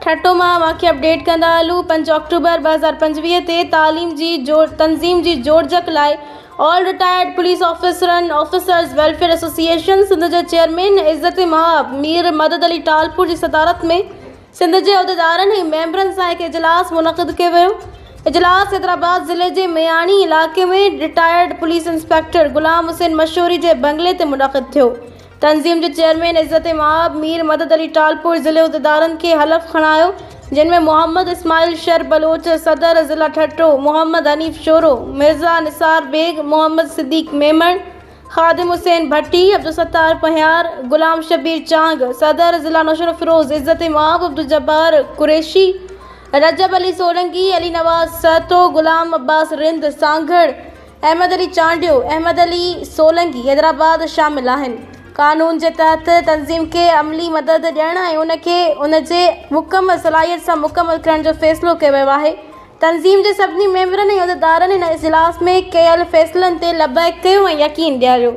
ठट्टो मां वाक़िया अपडेट कंदा हलूं। 5 अक्टूबर 2025 ते तंज़ीम जी जोड़जक लाइ all retired police officers welfare association Sindh जे चेयरमैन इज़्ज़त महाब मीर मदद अली टालपुर जी सदारत में सिंध जे उहिदेदारनि ऐं मेंबरनि सां हिकु इजलास मुनक़िद कयो वियो। इजलास हैदराबाद ज़िले जे मेयाणी इलाइक़े में रिटायर्ड पुलिस इंस्पेक्टर ग़ुलाम हुसैन मशहूरी जे बंगले ते मुनक़िद थियो। तंज़ीम जे चेयरमैन इज़्ज़त महाब मीर मदद अली टालपुर ज़िले उहिदेदारनि खे हलफ़ खणायो, जिन में मोहम्मद इस्माइल शर बलोच सदर ज़िला ठट्टो, मोहम्मद हनीफ शोरो, मिर्ज़ा निसार बेग, मोहम्मद सिद्दीक मेमण, ख़ादिम हुसैन भट्टी, अब्दुल सत्तार पहियार, ग़ुलाम शबीर चांग सदर ज़िला नौशर फ़िरोज़, इज़्ज़त महाब अब्दुल जब्बार कुरैशी, रजब अली सोलंकी, अली नवाज़ सहतो, ग़ुलाम अब्बास रिंद सांगड़, अहमद अली चांडियो, अहमद अली सोलंकी हैदराबाद शामिल आहिनि। कानून के तहत तंज़ीम के अमली मदद ॾियण ऐं उनजे मुकम्मल सलाहियत सां मुकम्मल करण जो फ़ैसिलो कयो वियो आहे। तंज़ीम जे सभिनी मेंबरनि ऐं उहिदेदारनि हिन इजलास में कयल फ़ैसिलनि ते लबैक कयो ऐं यकीन ॾियारियो।